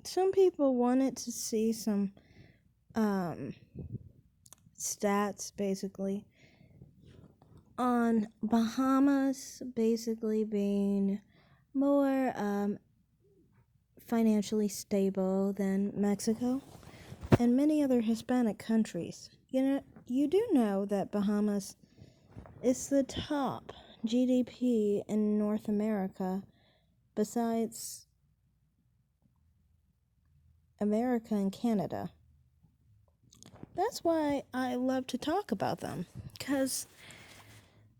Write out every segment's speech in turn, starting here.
some people wanted to see some um, stats, basically, on Bahamas basically being more financially stable than Mexico and many other Hispanic countries. You do know that Bahamas is the top GDP in North America besides America and Canada. That's why I love to talk about them, because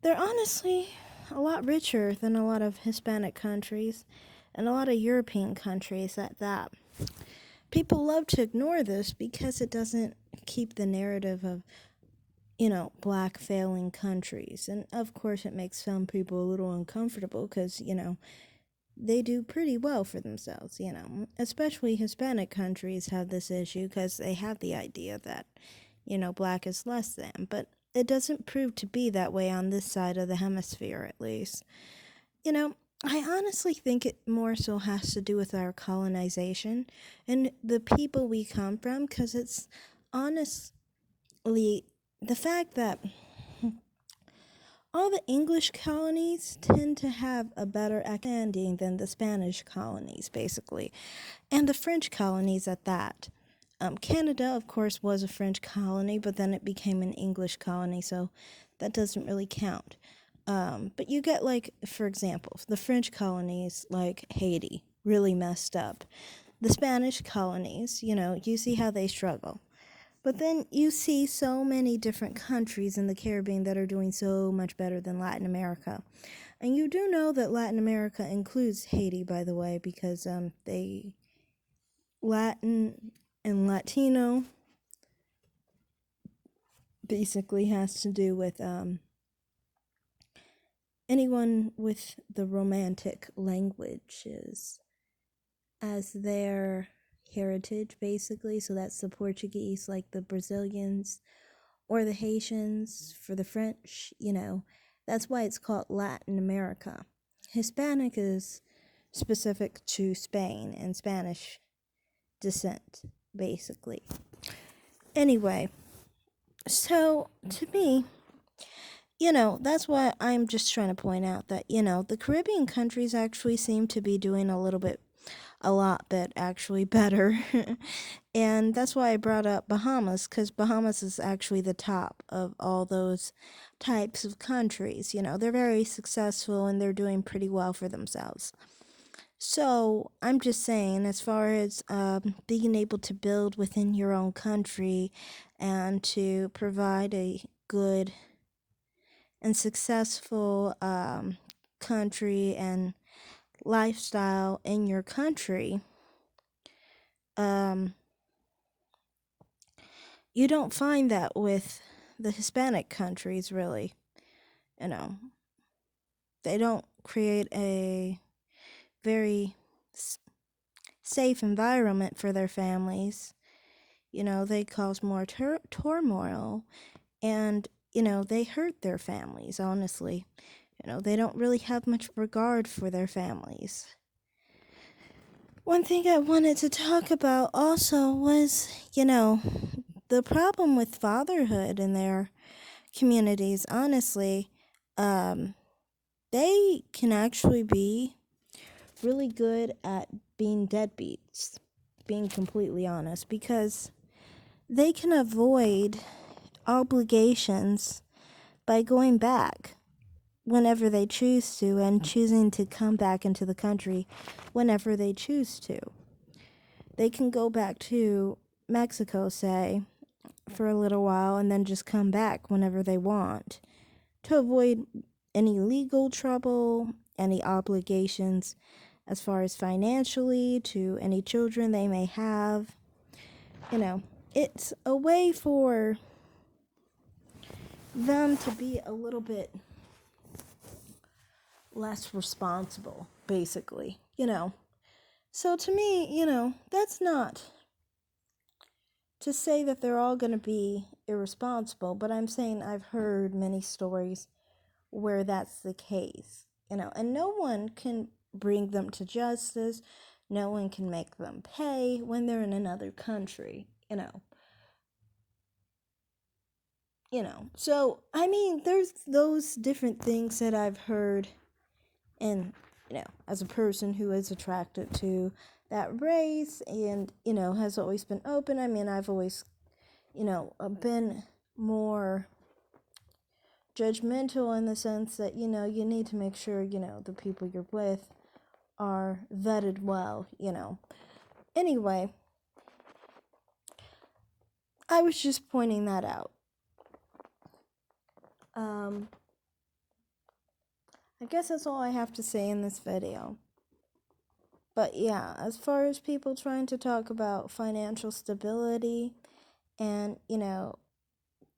they're honestly a lot richer than a lot of Hispanic countries and a lot of European countries at that. People love to ignore this because it doesn't keep the narrative of, black failing countries. And of course, it makes some people a little uncomfortable because, they do pretty well for themselves, Especially Hispanic countries have this issue because they have the idea that, black is less than. But it doesn't prove to be that way on this side of the hemisphere, at least. I honestly think it more so has to do with our colonization and the people we come from, because it's honestly the fact that all the English colonies tend to have a better understanding than the Spanish colonies, basically, and the French colonies at that. Canada, of course, was a French colony, but then it became an English colony, so that doesn't really count. But you get, like, for example, the French colonies, like Haiti, really messed up. The Spanish colonies, you see how they struggle. But then you see so many different countries in the Caribbean that are doing so much better than Latin America. And you do know that Latin America includes Haiti, by the way, because Latin and Latino basically has to do with anyone with the Romantic languages as their heritage, basically. So that's the Portuguese, like the Brazilians, or the Haitians for the French, That's why it's called Latin America. Hispanic is specific to Spain and Spanish descent, basically. Anyway, so to me, that's why I'm just trying to point out that, the Caribbean countries actually seem to be doing a lot actually better. And that's why I brought up Bahamas, because Bahamas is actually the top of all those types of countries. They're very successful and they're doing pretty well for themselves. So I'm just saying, as far as being able to build within your own country and to provide a good and successful country and lifestyle in your country, you don't find that with the Hispanic countries, really. They don't create a very safe environment for their families. They cause more turmoil, and, they hurt their families, honestly. They don't really have much regard for their families. One thing I wanted to talk about also was, the problem with fatherhood in their communities. Honestly, they can actually be really good at being deadbeats, being completely honest, because they can avoid obligations by going back whenever they choose to and choosing to come back into the country whenever they choose to. They can go back to Mexico, say, for a little while and then just come back whenever they want to avoid any legal trouble, any obligations as far as financially to any children they may have. It's a way for them to be a little bit less responsible, basically, So to me, that's not to say that they're all going to be irresponsible, but I'm saying I've heard many stories where that's the case, and no one can bring them to justice. no one can make them pay when they're in another country, So, I mean, there's those different things that I've heard, and, as a person who is attracted to that race and, has always been open. I mean, I've always, been more judgmental in the sense that, you need to make sure, the people you're with are vetted well, Anyway, I was just pointing that out. I guess that's all I have to say in this video. But yeah, as far as people trying to talk about financial stability and,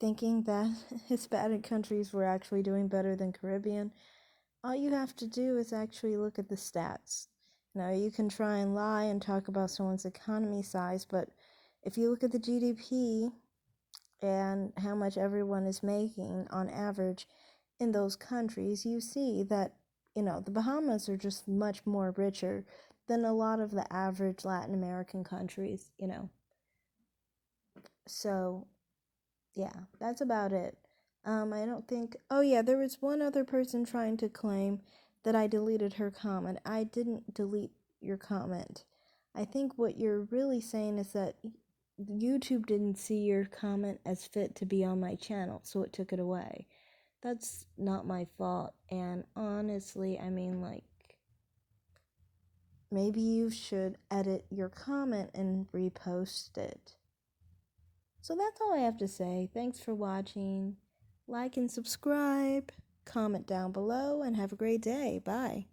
thinking that Hispanic countries were actually doing better than Caribbean, all you have to do is actually look at the stats. You can try and lie and talk about someone's economy size, but if you look at the GDP and how much everyone is making on average in those countries, you see that, the Bahamas are just much more richer than a lot of the average Latin American countries, So, yeah, that's about it. I don't think. Oh, yeah, there was one other person trying to claim that I deleted her comment. I didn't delete your comment. I think what you're really saying is that YouTube didn't see your comment as fit to be on my channel, so it took it away. That's not my fault, and honestly, I mean, maybe you should edit your comment and repost it. So that's all I have to say. Thanks for watching. Like and subscribe. Comment down below and have a great day. Bye.